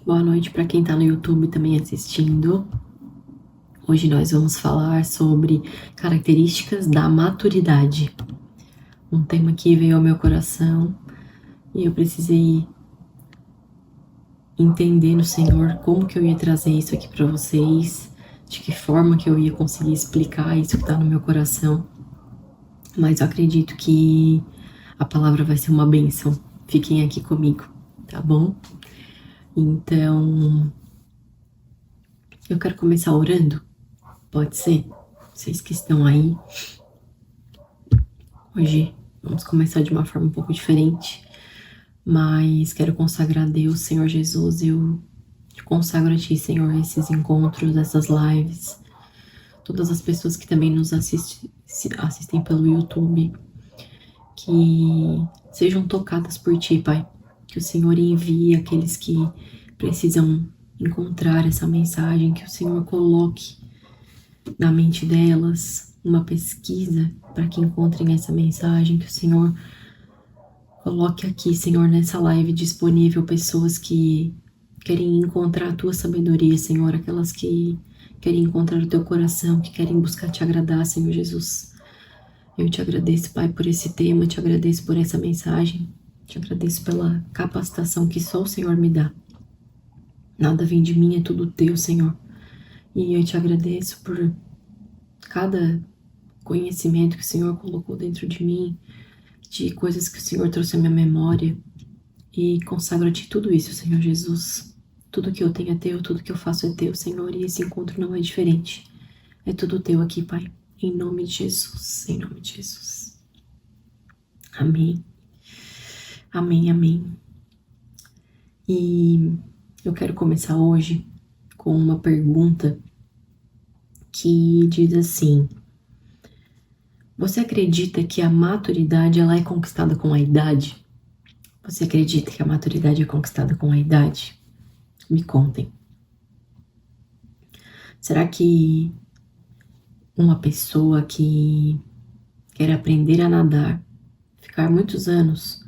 Boa noite para quem está no YouTube também assistindo. Hoje nós vamos falar sobre características da maturidade. Um tema que veio ao meu coração e eu precisei entender no Senhor como que eu ia trazer isso aqui para vocês, de que forma que eu ia conseguir explicar isso que está no meu coração. Mas eu acredito que a palavra vai ser uma bênção. Fiquem aqui comigo, tá bom? Então, eu quero começar orando. Pode ser? Vocês que estão aí. Hoje vamos começar de uma forma um pouco diferente, mas quero consagrar a Deus, Senhor Jesus. Eu te consagro a Ti, Senhor, esses encontros, essas lives, todas as pessoas que também nos assistem pelo YouTube, que sejam tocadas por Ti, Pai. Que o Senhor envie aqueles que precisam encontrar essa mensagem, que o Senhor coloque na mente delas uma pesquisa para que encontrem essa mensagem, que o Senhor coloque aqui, Senhor, nessa live disponível pessoas que querem encontrar a Tua sabedoria, Senhor, aquelas que querem encontrar o Teu coração, que querem buscar Te agradar, Senhor Jesus. Eu Te agradeço, Pai, por esse tema, Te agradeço por essa mensagem, Te agradeço pela capacitação que só o Senhor me dá. Nada vem de mim, é tudo Teu, Senhor. E eu Te agradeço por cada conhecimento que o Senhor colocou dentro de mim, de coisas que o Senhor trouxe à minha memória, e consagro a Ti tudo isso, Senhor Jesus. Tudo que eu tenho é Teu, tudo que eu faço é Teu, Senhor, e esse encontro não é diferente. É tudo Teu aqui, Pai, em nome de Jesus, em nome de Jesus. Amém. Amém, amém. E eu quero começar hoje com uma pergunta que diz assim: você acredita que a maturidade ela é conquistada com a idade? Você acredita que a maturidade é conquistada com a idade? Me contem. Será que uma pessoa que quer aprender a nadar, ficar muitos anos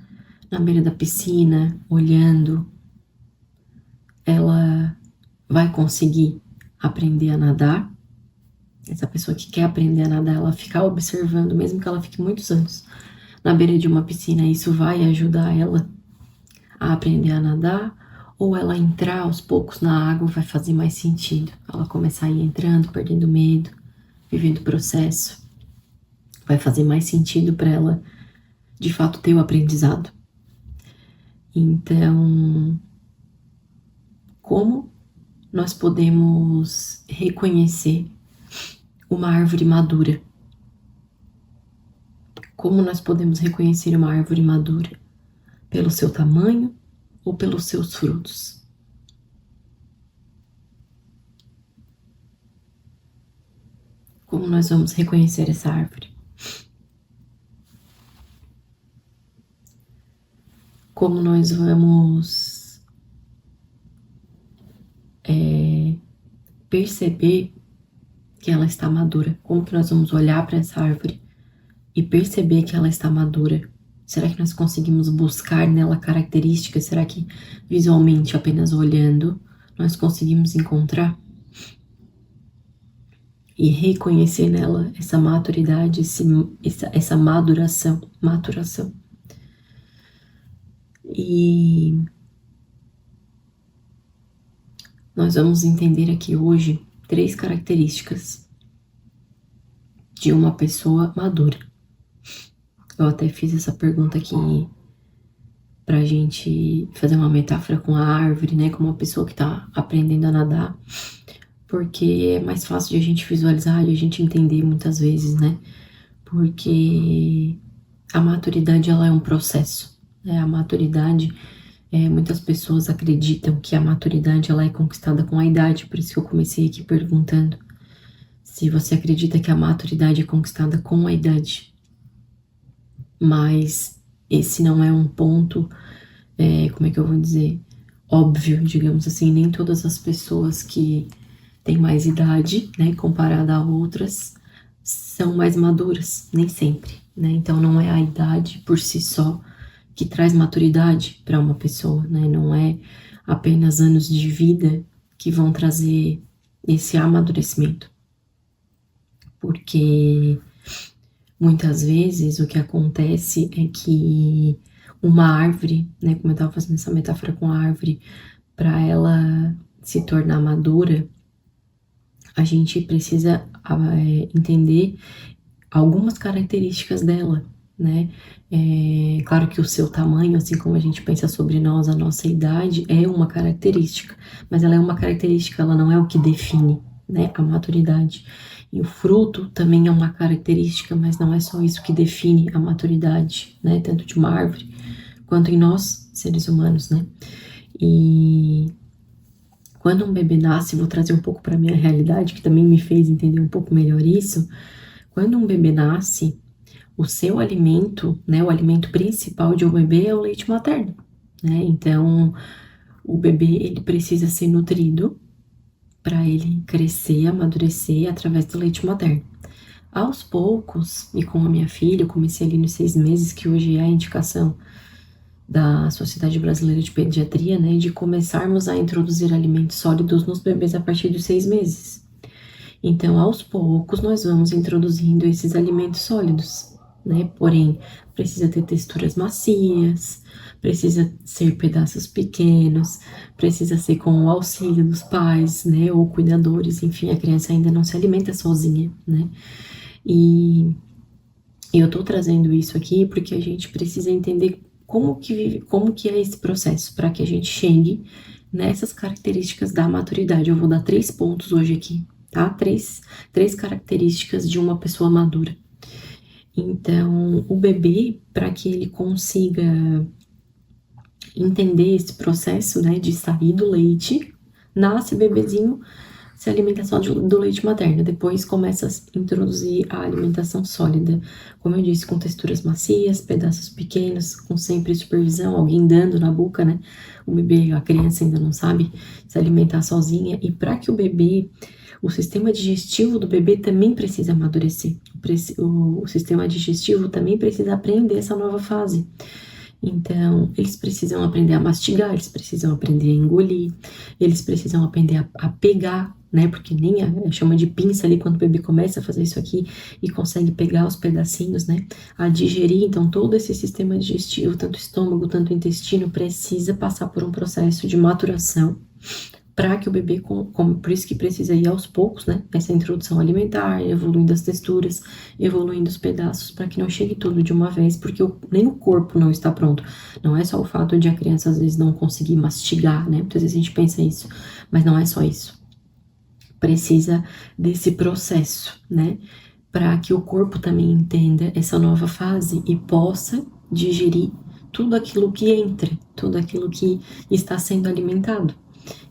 na beira da piscina, olhando, ela vai conseguir aprender a nadar? Essa pessoa que quer aprender a nadar, ela ficar observando, mesmo que ela fique muitos anos na beira de uma piscina, isso vai ajudar ela a aprender a nadar? Ou ela entrar aos poucos na água vai fazer mais sentido? Ela começar a ir entrando, perdendo medo, vivendo o processo, vai fazer mais sentido para ela, de fato, ter o aprendizado. Então, como nós podemos reconhecer uma árvore madura? Como nós podemos reconhecer uma árvore madura? Pelo seu tamanho ou pelos seus frutos? Como nós vamos reconhecer essa árvore? Como nós vamos perceber que ela está madura? Como que nós vamos olhar para essa árvore e perceber que ela está madura? Será que nós conseguimos buscar nela características? Será que visualmente, apenas olhando, nós conseguimos encontrar e reconhecer nela essa maturidade, essa maturação? E nós vamos entender aqui hoje 3 características de uma pessoa madura. Eu até fiz essa pergunta aqui pra gente fazer uma metáfora com a árvore, né? Com uma pessoa que tá aprendendo a nadar, porque é mais fácil de a gente visualizar e a gente entender muitas vezes, né? Porque a maturidade, ela é um processo, né? A maturidade, muitas pessoas acreditam que a maturidade, ela é conquistada com a idade, por isso que eu comecei aqui perguntando se você acredita que a maturidade é conquistada com a idade. Mas esse não é um ponto, como é que eu vou dizer, óbvio, digamos assim. Nem todas as pessoas que têm mais idade, né, comparada a outras, são mais maduras, nem sempre, né? Então não é a idade por si só que traz maturidade para uma pessoa, né? Não é apenas anos de vida que vão trazer esse amadurecimento. Porque muitas vezes o que acontece é que uma árvore, né, como eu estava fazendo essa metáfora com a árvore, para ela se tornar madura, a gente precisa entender algumas características dela, né? Claro que o seu tamanho, assim como a gente pensa sobre nós, a nossa idade, é uma característica, mas ela é uma característica, ela não é o que define, né, a maturidade. E o fruto também é uma característica, mas não é só isso que define a maturidade, né? Tanto de uma árvore quanto em nós, seres humanos, né? E quando um bebê nasce, vou trazer um pouco para minha realidade, que também me fez entender um pouco melhor isso. Quando um bebê nasce, o seu alimento, né, o alimento principal de um bebê é o leite materno, né? Então, o bebê ele precisa ser nutrido para ele crescer, amadurecer através do leite materno. Aos poucos, e com a minha filha, eu comecei ali nos 6 meses, que hoje é a indicação da Sociedade Brasileira de Pediatria, né, de começarmos a introduzir alimentos sólidos nos bebês a partir dos 6 meses. Então, aos poucos, nós vamos introduzindo esses alimentos sólidos, né? Porém, precisa ter texturas macias, precisa ser pedaços pequenos, precisa ser com o auxílio dos pais, né? Ou cuidadores, enfim, a criança ainda não se alimenta sozinha, né? E eu tô trazendo isso aqui porque a gente precisa entender como que é esse processo, para que a gente chegue nessas características da maturidade. Eu vou dar 3 pontos hoje aqui, tá? Três características de uma pessoa madura. Então, o bebê, para que ele consiga entender esse processo, né, de sair do leite, nasce bebezinho, se alimenta só do leite materno, depois começa a introduzir a alimentação sólida, como eu disse, com texturas macias, pedaços pequenos, com sempre supervisão, alguém dando na boca, né? O bebê, a criança ainda não sabe se alimentar sozinha, e para que o sistema digestivo do bebê também precisa amadurecer, o sistema digestivo também precisa aprender essa nova fase. Então, eles precisam aprender a mastigar, eles precisam aprender a engolir, eles precisam aprender a pegar, né? Porque nem chama de pinça ali quando o bebê começa a fazer isso aqui e consegue pegar os pedacinhos, né? A digerir. Então, todo esse sistema digestivo, tanto estômago, tanto intestino, precisa passar por um processo de maturação para que o bebê, por isso que precisa ir aos poucos, né? Essa introdução alimentar, evoluindo as texturas, evoluindo os pedaços, para que não chegue tudo de uma vez, porque nem o corpo não está pronto. Não é só o fato de a criança às vezes não conseguir mastigar, né? Muitas vezes a gente pensa isso, mas não é só isso. Precisa desse processo, né? Para que o corpo também entenda essa nova fase e possa digerir tudo aquilo que entra, tudo aquilo que está sendo alimentado.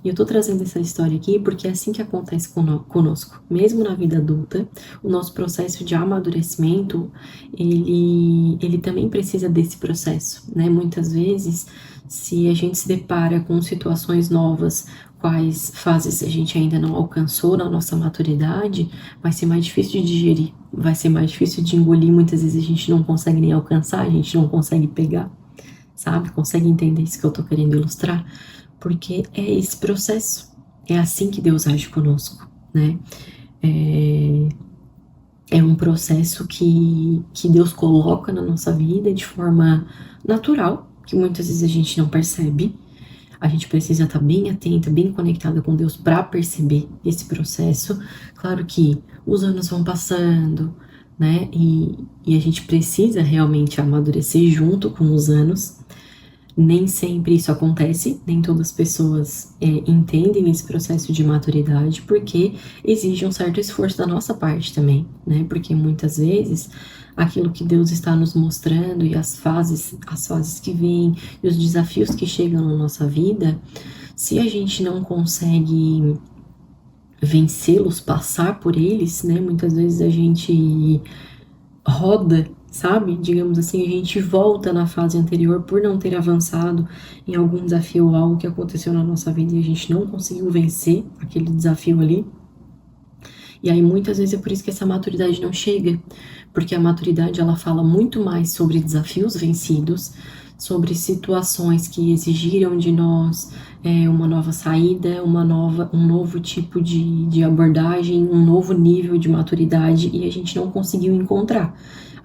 E eu tô trazendo essa história aqui porque é assim que acontece conosco. Mesmo na vida adulta, o nosso processo de amadurecimento, ele também precisa desse processo, né? Muitas vezes, se a gente se depara com situações novas, quais fases a gente ainda não alcançou na nossa maturidade, vai ser mais difícil de digerir, vai ser mais difícil de engolir. Muitas vezes a gente não consegue nem alcançar, a gente não consegue pegar, sabe? Consegue entender isso que eu tô querendo ilustrar? Porque é esse processo, é assim que Deus age conosco, né? É um processo que Deus coloca na nossa vida de forma natural, que muitas vezes a gente não percebe. A gente precisa estar bem atenta, bem conectada com Deus para perceber esse processo. Claro que os anos vão passando, né? E a gente precisa realmente amadurecer junto com os anos. Nem sempre isso acontece, nem todas as pessoas entendem esse processo de maturidade, porque exige um certo esforço da nossa parte também, né? Porque muitas vezes aquilo que Deus está nos mostrando e as fases que vêm e os desafios que chegam na nossa vida, se a gente não consegue vencê-los, passar por eles, né? Muitas vezes a gente roda, sabe? Digamos assim, a gente volta na fase anterior por não ter avançado em algum desafio ou algo que aconteceu na nossa vida e a gente não conseguiu vencer aquele desafio ali. E aí muitas vezes é por isso que essa maturidade não chega, porque a maturidade ela fala muito mais sobre desafios vencidos, sobre situações que exigiram de nós uma nova saída, um novo tipo de abordagem, um novo nível de maturidade, e a gente não conseguiu encontrar.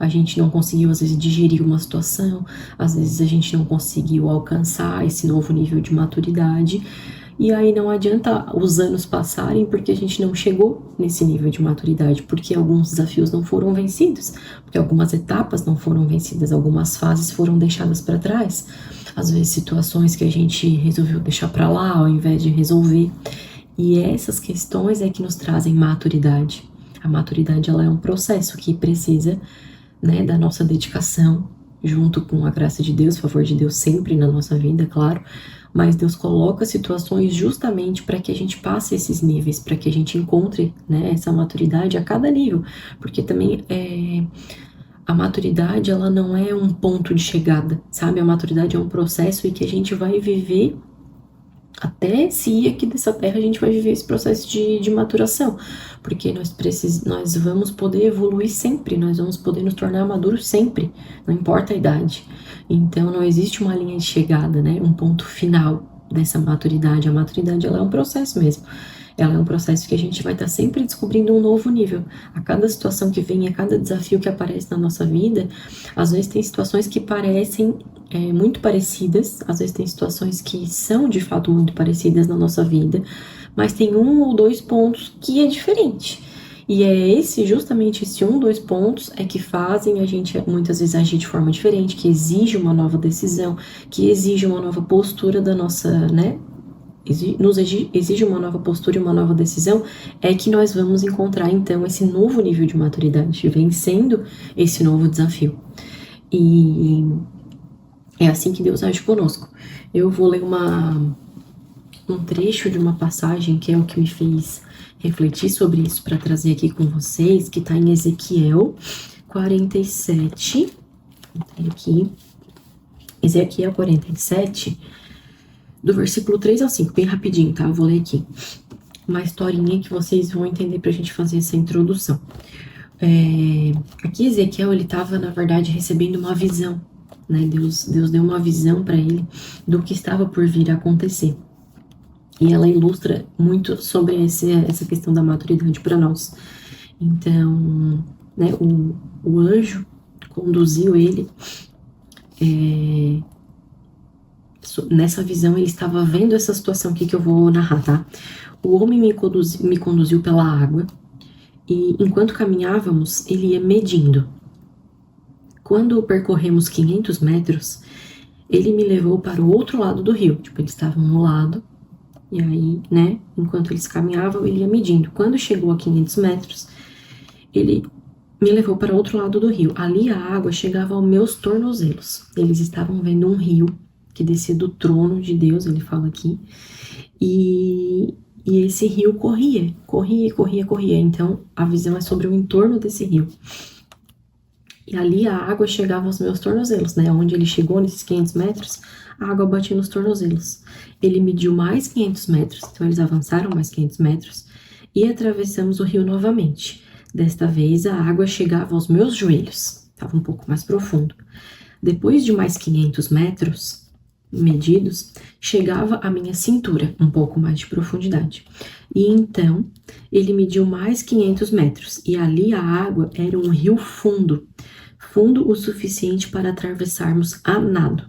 A gente não conseguiu, às vezes, digerir uma situação, às vezes a gente não conseguiu alcançar esse novo nível de maturidade, e aí não adianta os anos passarem porque a gente não chegou nesse nível de maturidade, porque alguns desafios não foram vencidos, porque algumas etapas não foram vencidas, algumas fases foram deixadas para trás. Às vezes situações que a gente resolveu deixar para lá ao invés de resolver. E essas questões é que nos trazem maturidade. A maturidade ela é um processo que precisa, né, da nossa dedicação, junto com a graça de Deus, favor de Deus sempre na nossa vida, claro, mas Deus coloca situações justamente para que a gente passe esses níveis, para que a gente encontre, né, essa maturidade a cada nível, porque também a maturidade ela não é um ponto de chegada, sabe? A maturidade é um processo e que a gente vai viver até se ir aqui dessa terra, a gente vai viver esse processo de maturação, porque nós vamos poder evoluir sempre, nós vamos poder nos tornar maduros sempre, não importa a idade. Então não existe uma linha de chegada, né? Um ponto final dessa maturidade. A maturidade ela é um processo mesmo. Ela é um processo que a gente vai estar sempre descobrindo um novo nível. A cada situação que vem, a cada desafio que aparece na nossa vida, às vezes tem situações que parecem muito parecidas, às vezes tem situações que são de fato muito parecidas na nossa vida, mas tem um ou dois pontos que é diferente. E é justamente esse um, dois pontos é que fazem a gente muitas vezes agir de forma diferente, que exige uma nova decisão, que exige uma nova postura da nossa, né? Exige uma nova postura e uma nova decisão, é que nós vamos encontrar então esse novo nível de maturidade, vencendo esse novo desafio. E é assim que Deus age conosco. Eu vou ler um trecho de uma passagem que é o que me fez refletir sobre isso para trazer aqui com vocês, que está em Ezequiel 47. Entrei aqui. Ezequiel 47, do versículo 3 ao 5, bem rapidinho, tá? Eu vou ler aqui. Uma historinha que vocês vão entender pra gente fazer essa introdução. Aqui Ezequiel, ele estava, na verdade, recebendo uma visão, né? Deus deu uma visão para ele do que estava por vir a acontecer. E ela ilustra muito sobre essa questão da maturidade para nós. Então, né, o anjo conduziu ele. Nessa visão, ele estava vendo essa situação aqui que eu vou narrar, tá? O homem me conduziu pela água, e enquanto caminhávamos, ele ia medindo. Quando percorremos 500 metros, ele me levou para o outro lado do rio. Tipo, eles estavam no lado, e aí, né, enquanto eles caminhavam, ele ia medindo. Quando chegou a 500 metros, ele me levou para o outro lado do rio. Ali a água chegava aos meus tornozelos. Eles estavam vendo um rio que descia do trono de Deus, ele fala aqui, e esse rio corria. Então, a visão é sobre o entorno desse rio. E ali a água chegava aos meus tornozelos, né? Onde ele chegou, nesses 500 metros, a água batia nos tornozelos. Ele mediu mais 500 metros, então eles avançaram mais 500 metros, e atravessamos o rio novamente. Desta vez, a água chegava aos meus joelhos, estava um pouco mais profundo. Depois de mais 500 metros medidos, chegava à minha cintura, um pouco mais de profundidade. E então, ele mediu mais 500 metros, e ali a água era um rio fundo o suficiente para atravessarmos a nado,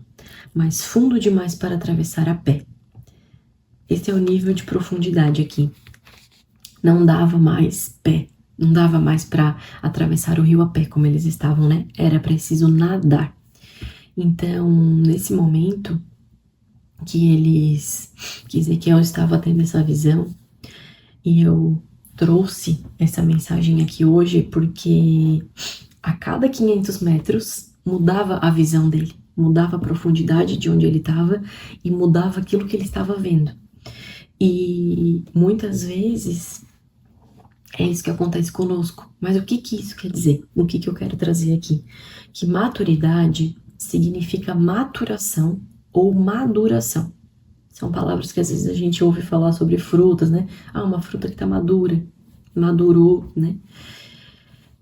mas fundo demais para atravessar a pé. Esse é o nível de profundidade aqui. Não dava mais pé, não dava mais para atravessar o rio a pé, como eles estavam, né? Era preciso nadar. Então, nesse momento que Ezequiel estava tendo essa visão, e eu trouxe essa mensagem aqui hoje porque a cada 500 metros mudava a visão dele, mudava a profundidade de onde ele estava e mudava aquilo que ele estava vendo. E muitas vezes é isso que acontece conosco. Mas o que isso quer dizer? O que eu quero trazer aqui? Que maturidade significa maturação ou maduração. São palavras que às vezes a gente ouve falar sobre frutas, né? Ah, uma fruta que tá madura. madurou, né?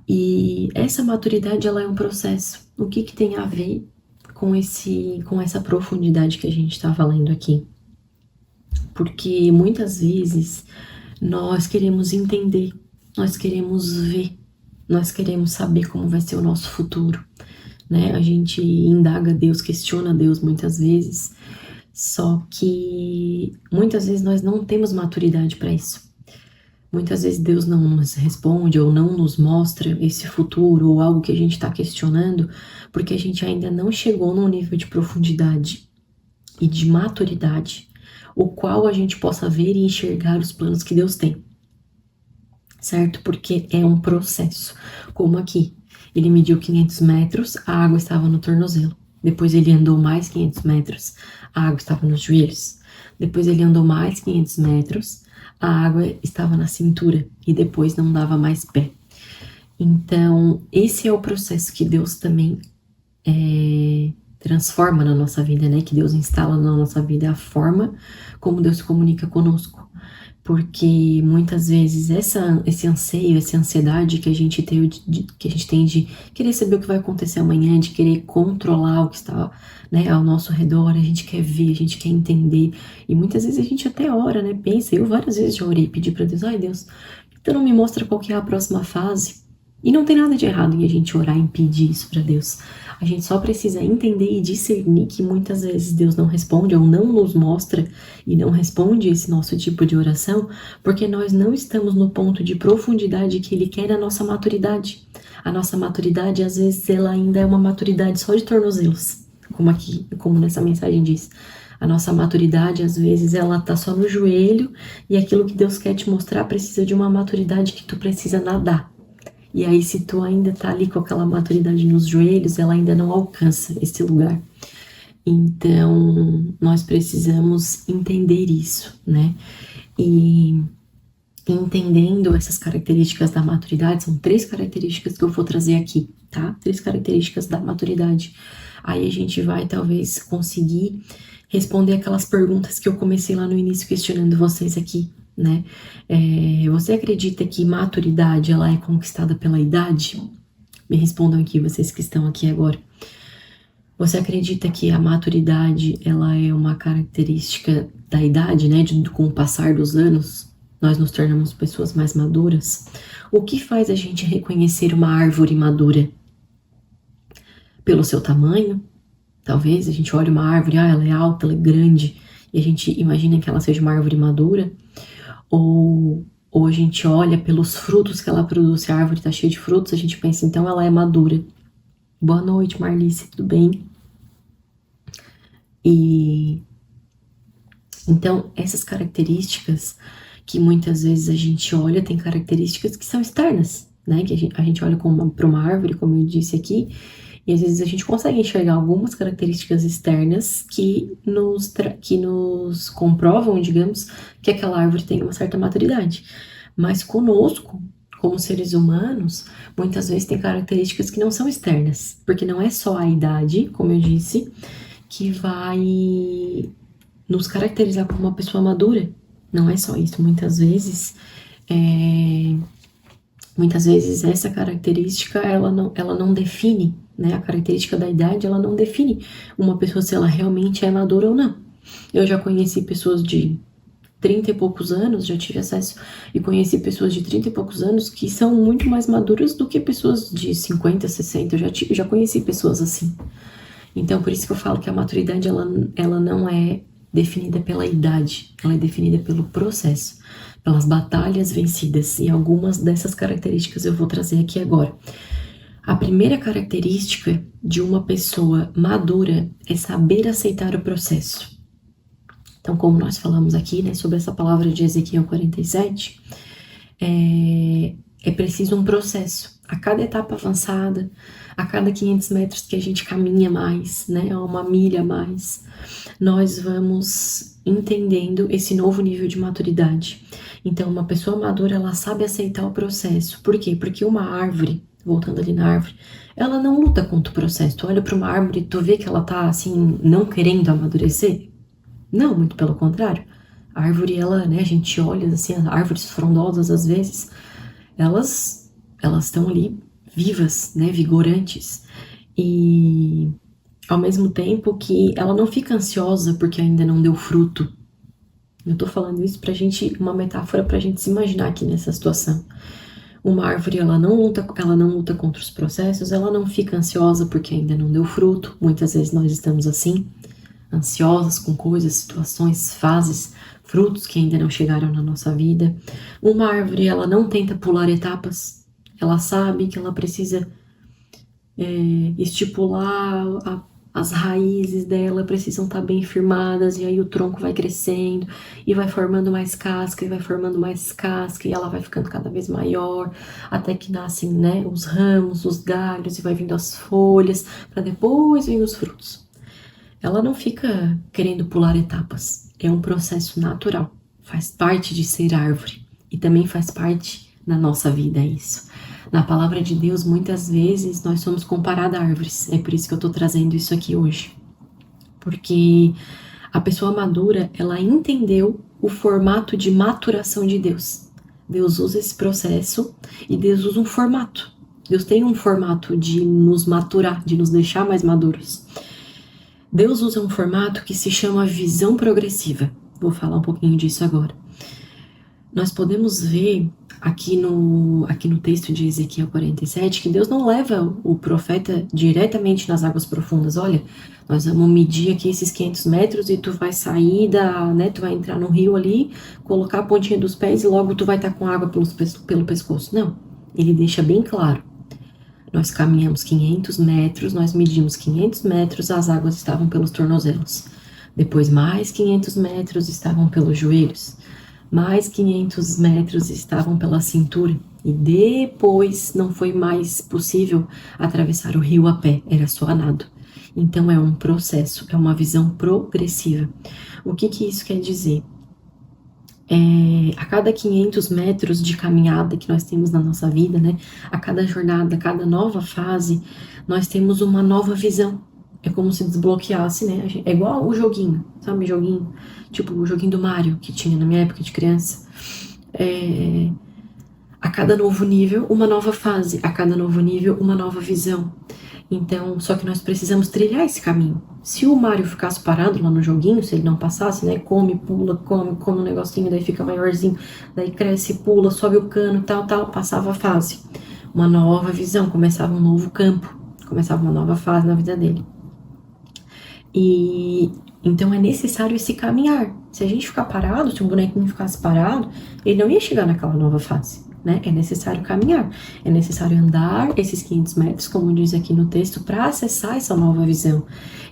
E essa maturidade, ela é um processo. O que que tem a ver com essa profundidade que a gente está falando aqui? Porque muitas vezes nós queremos entender, nós queremos ver, nós queremos saber como vai ser o nosso futuro, né? A gente indaga Deus, questiona Deus muitas vezes, só que muitas vezes nós não temos maturidade para isso. Muitas vezes Deus não nos responde ou não nos mostra esse futuro ou algo que a gente está questionando, porque a gente ainda não chegou num nível de profundidade e de maturidade, o qual a gente possa ver e enxergar os planos que Deus tem, certo? Porque é um processo, como aqui. Ele mediu 500 metros, a água estava no tornozelo. Depois ele andou mais 500 metros, a água estava nos joelhos. Depois ele andou mais 500 metros, a água estava na cintura e depois não dava mais pé. Então, esse é o processo que Deus também transforma na nossa vida, né? Que Deus instala na nossa vida, a forma como Deus se comunica conosco. Porque muitas vezes esse anseio, essa ansiedade que a gente tem de querer saber o que vai acontecer amanhã, de querer controlar o que está, né, ao nosso redor, a gente quer ver, a gente quer entender. E muitas vezes a gente até ora, né? Pensa, eu várias vezes já orei e pedi para Deus, ai Deus, então não me mostra qual que é a próxima fase. E não tem nada de errado em a gente orar e pedir isso para Deus. A gente só precisa entender e discernir que muitas vezes Deus não responde ou não nos mostra e não responde esse nosso tipo de oração porque nós não estamos no ponto de profundidade que Ele quer na nossa maturidade. A nossa maturidade, às vezes, ela ainda é uma maturidade só de tornozelos, como aqui, como nessa mensagem diz. A nossa maturidade, às vezes, ela tá só no joelho e aquilo que Deus quer te mostrar precisa de uma maturidade que tu precisa nadar. E aí, se tu ainda tá ali com aquela maturidade nos joelhos, ela ainda não alcança esse lugar. Então, nós precisamos entender isso, né? E entendendo essas características da maturidade, são 3 características que eu vou trazer aqui, tá? 3 características da maturidade. Aí a gente vai, talvez, conseguir responder aquelas perguntas que eu comecei lá no início questionando vocês aqui, né? Você acredita que maturidade ela é conquistada pela idade? Me respondam aqui, vocês que estão aqui agora. Você acredita que a maturidade ela é uma característica da idade, né? Com o passar dos anos, nós nos tornamos pessoas mais maduras? O que faz a gente reconhecer uma árvore madura? Pelo seu tamanho? Talvez a gente olhe uma árvore, ela é alta, ela é grande, e a gente imagina que ela seja uma árvore madura. Ou a gente olha pelos frutos que ela produz, se a árvore está cheia de frutos, a gente pensa, então ela é madura. Boa noite, Marlice, tudo bem? E então, essas características que muitas vezes a gente olha, tem características que são externas, né? Que a gente olha para uma árvore, como eu disse aqui, e às vezes a gente consegue enxergar algumas características externas que nos comprovam, digamos, que aquela árvore tem uma certa maturidade. Mas conosco, como seres humanos, muitas vezes tem características que não são externas, porque não é só a idade, como eu disse, que vai nos caracterizar como uma pessoa madura. Não é só isso. Muitas vezes essa característica ela não define, né? A característica da idade ela não define uma pessoa se ela realmente é madura ou não. Eu já conheci pessoas de 30 e poucos anos, já tive acesso e conheci pessoas de 30 e poucos anos que são muito mais maduras do que pessoas de 50, 60. Eu já conheci pessoas assim. Então, por isso que eu falo que a maturidade ela não é definida pela idade, ela é definida pelo processo, pelas batalhas vencidas, e algumas dessas características eu vou trazer aqui agora. A primeira característica de uma pessoa madura é saber aceitar o processo. Então, como nós falamos aqui, né, sobre essa palavra de Ezequiel 47, é preciso um processo. A cada etapa avançada, a cada 500 metros que a gente caminha mais, né, uma milha a mais, nós vamos entendendo esse novo nível de maturidade. Então, uma pessoa madura, ela sabe aceitar o processo. Por quê? Porque uma árvore, voltando ali na árvore, ela não luta contra o processo. Tu olha para uma árvore e tu vê que ela tá, assim, não querendo amadurecer? Não, muito pelo contrário. A árvore, ela, né, a gente olha, assim, as árvores frondosas, às vezes, elas estão ali vivas, né, vigorantes. E ao mesmo tempo que ela não fica ansiosa porque ainda não deu fruto. Eu tô falando isso pra gente, uma metáfora pra gente se imaginar aqui nessa situação. Uma árvore, ela não luta contra os processos, ela não fica ansiosa porque ainda não deu fruto. Muitas vezes nós estamos assim, ansiosas com coisas, situações, fases, frutos que ainda não chegaram na nossa vida. Uma árvore, ela não tenta pular etapas. Ela sabe que ela precisa estipular as raízes dela, precisam estar bem firmadas, e aí o tronco vai crescendo e vai formando mais casca, e vai formando mais casca, e ela vai ficando cada vez maior, até que nascem, né, os ramos, os galhos, e vai vindo as folhas, para depois vir os frutos. Ela não fica querendo pular etapas, é um processo natural, faz parte de ser árvore, e também faz parte na nossa vida isso. Na palavra de Deus, muitas vezes, nós somos comparados a árvores. É por isso que eu tô trazendo isso aqui hoje. Porque a pessoa madura, ela entendeu o formato de maturação de Deus. Deus usa esse processo e Deus usa um formato. Deus tem um formato de nos maturar, de nos deixar mais maduros. Deus usa um formato que se chama visão progressiva. Vou falar um pouquinho disso agora. Nós podemos ver aqui no texto de Ezequiel 47 que Deus não leva o profeta diretamente nas águas profundas. Olha, nós vamos medir aqui esses 500 metros e tu vai sair tu vai entrar no rio ali, colocar a pontinha dos pés e logo tu vai estar com água pelo pescoço. Não, ele deixa bem claro. Nós caminhamos 500 metros, nós medimos 500 metros, as águas estavam pelos tornozelos. Depois mais 500 metros estavam pelos joelhos. Mais 500 metros estavam pela cintura. E depois não foi mais possível atravessar o rio a pé, era só a nado. Então é um processo, é uma visão progressiva. O que isso quer dizer? A cada 500 metros de caminhada que nós temos na nossa vida, né? A cada jornada, a cada nova fase, nós temos uma nova visão. É como se desbloqueasse, né? É igual o joguinho, sabe? Joguinho, tipo o joguinho do Mario que tinha na minha época de criança. A cada novo nível, uma nova fase. A cada novo nível, uma nova visão. Então, só que nós precisamos trilhar esse caminho. Se o Mario ficasse parado lá no joguinho, se ele não passasse, né? Come, pula, come um negocinho, daí fica maiorzinho, daí cresce, pula, sobe o cano, tal, passava a fase. Uma nova visão, começava um novo campo, começava uma nova fase na vida dele. E então é necessário esse caminhar. Se a gente ficar parado, se o bonequinho ficasse parado, ele não ia chegar naquela nova fase, né? É necessário caminhar, é necessário andar esses 500 metros, como diz aqui no texto, para acessar essa nova visão.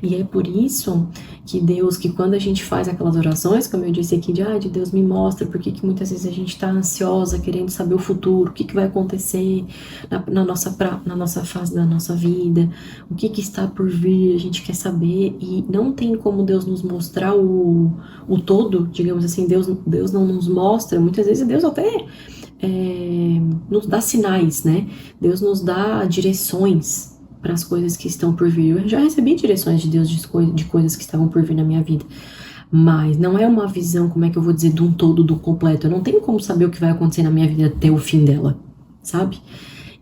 E é por isso que Deus, que quando a gente faz aquelas orações, como eu disse aqui, de Deus me mostra, porque que muitas vezes a gente está ansiosa, querendo saber o futuro, o que vai acontecer na nossa fase da nossa vida, o que está por vir, a gente quer saber, e não tem como Deus nos mostrar o todo, digamos assim, Deus não nos mostra, muitas vezes Deus até nos dá sinais, né? Deus nos dá direções para as coisas que estão por vir. Eu já recebi direções de Deus de coisas que estavam por vir na minha vida, mas não é uma visão, como é que eu vou dizer, de um todo, do completo. Eu não tenho como saber o que vai acontecer na minha vida até o fim dela, sabe?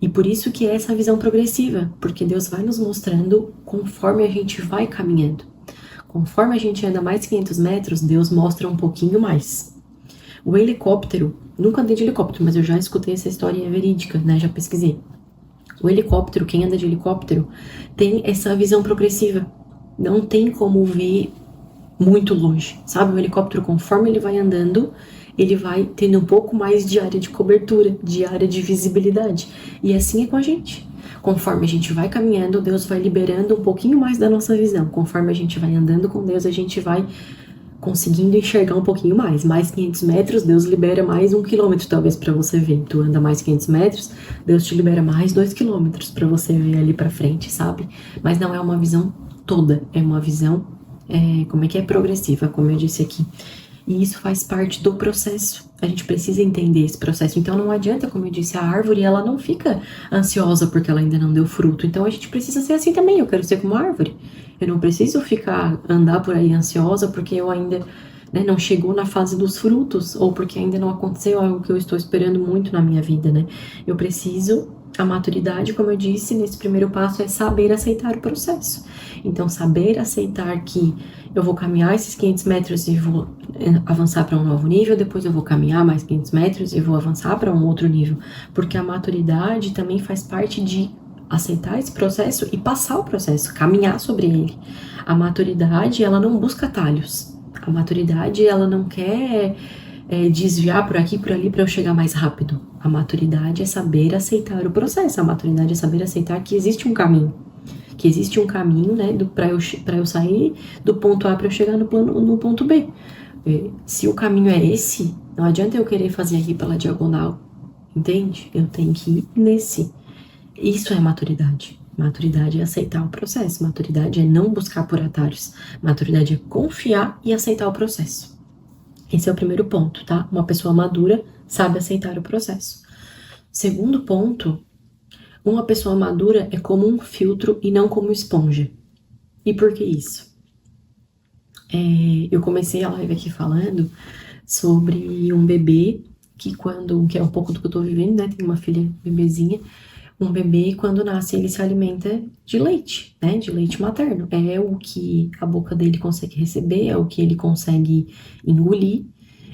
E por isso que é essa visão progressiva, porque Deus vai nos mostrando conforme a gente vai caminhando. Conforme a gente anda mais 500 metros, Deus mostra um pouquinho mais. O helicóptero, nunca andei de helicóptero, mas eu já escutei essa história verídica, né? Já pesquisei. O helicóptero, quem anda de helicóptero, tem essa visão progressiva. Não tem como ver muito longe, sabe? O helicóptero, conforme ele vai andando, ele vai tendo um pouco mais de área de cobertura, de área de visibilidade. E assim é com a gente. Conforme a gente vai caminhando, Deus vai liberando um pouquinho mais da nossa visão. Conforme a gente vai andando com Deus, a gente vai conseguindo enxergar um pouquinho mais. Mais 500 metros, Deus libera mais 1 quilômetro, talvez, para você ver. Tu anda mais 500 metros, Deus te libera mais 2 quilômetros para você ver ali para frente, sabe? Mas não é uma visão toda, é uma visão, como é que é, progressiva, como eu disse aqui. E isso faz parte do processo. A gente precisa entender esse processo. Então não adianta, como eu disse, a árvore, ela não fica ansiosa porque ela ainda não deu fruto. Então a gente precisa ser assim também. Eu quero ser como a árvore. Eu não preciso andar por aí ansiosa porque eu ainda né? Não chegou na fase dos frutos, ou porque ainda não aconteceu algo que eu estou esperando muito na minha vida, né? Eu preciso, a maturidade, como eu disse, nesse primeiro passo é saber aceitar o processo. Então, saber aceitar que eu vou caminhar esses 500 metros e vou avançar para um novo nível, depois eu vou caminhar mais 500 metros e vou avançar para um outro nível, porque a maturidade também faz parte de aceitar esse processo e passar o processo, caminhar sobre ele. A maturidade, ela não busca atalhos. A maturidade, ela não quer desviar por aqui e por ali para eu chegar mais rápido. A maturidade é saber aceitar o processo. A maturidade é saber aceitar que existe um caminho. Que existe um caminho, né, para eu sair do ponto A para eu chegar no ponto B. Se o caminho é esse, não adianta eu querer fazer aqui pela diagonal, entende? Eu tenho que ir nesse. Isso é maturidade. Maturidade é aceitar o processo. Maturidade é não buscar por atalhos. Maturidade é confiar e aceitar o processo. Esse é o primeiro ponto, tá? Uma pessoa madura sabe aceitar o processo. Segundo ponto, uma pessoa madura é como um filtro e não como esponja. E por que isso? Eu comecei a live aqui falando sobre um bebê que é um pouco do que eu tô vivendo, né? Tenho uma filha bebezinha. Um bebê, quando nasce, ele se alimenta de leite, né? De leite materno. É o que a boca dele consegue receber, é o que ele consegue engolir,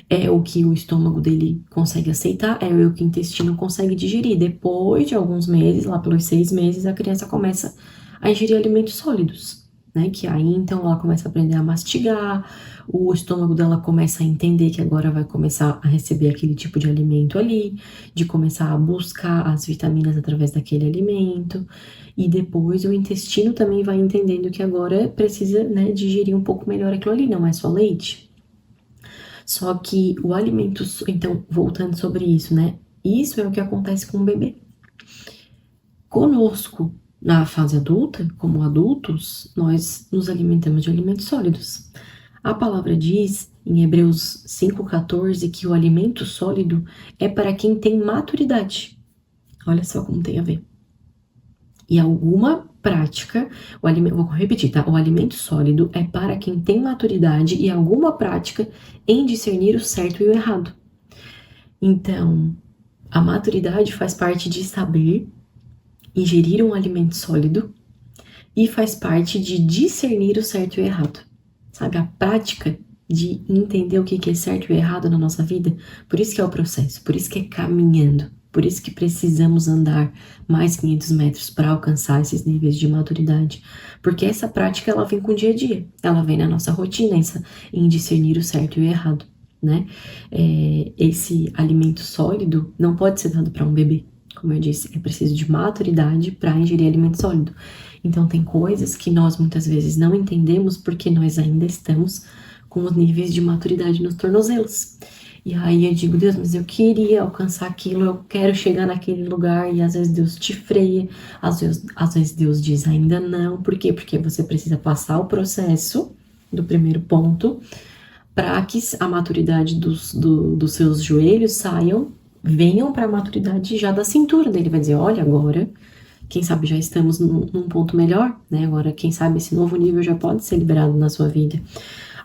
é o que o estômago dele consegue aceitar, é o que o intestino consegue digerir. Depois de alguns meses, lá pelos 6 meses, a criança começa a ingerir alimentos sólidos, né? Que aí, então, ela começa a aprender a mastigar, o estômago dela começa a entender que agora vai começar a receber aquele tipo de alimento ali, de começar a buscar as vitaminas através daquele alimento, e depois o intestino também vai entendendo que agora precisa, né, digerir um pouco melhor aquilo ali, não é só leite. Só que o alimento, então, voltando sobre isso, né, isso é o que acontece com o bebê. Conosco, na fase adulta, como adultos, nós nos alimentamos de alimentos sólidos. A palavra diz, em Hebreus 5,14, que o alimento sólido é para quem tem maturidade. Olha só como tem a ver. E alguma prática, vou repetir, tá? O alimento sólido é para quem tem maturidade e alguma prática em discernir o certo e o errado. Então, a maturidade faz parte de saber ingerir um alimento sólido e faz parte de discernir o certo e o errado. Sabe, a prática de entender o que é certo e errado na nossa vida, por isso que é o processo, por isso que é caminhando, por isso que precisamos andar mais 500 metros para alcançar esses níveis de maturidade, porque essa prática ela vem com o dia a dia, ela vem na nossa rotina, em discernir o certo e o errado, né? Esse alimento sólido não pode ser dado para um bebê, como eu disse, é preciso de maturidade para ingerir alimento sólido. Então, tem coisas que nós muitas vezes não entendemos porque nós ainda estamos com os níveis de maturidade nos tornozelos. E aí eu digo, Deus, mas eu queria alcançar aquilo, eu quero chegar naquele lugar, e às vezes Deus te freia, às vezes Deus diz ainda não. Por quê? Porque você precisa passar o processo do primeiro ponto para que a maturidade dos seus joelhos venham para a maturidade já da cintura dele. Vai dizer, olha, agora, quem sabe já estamos num ponto melhor, né? Agora, quem sabe esse novo nível já pode ser liberado na sua vida.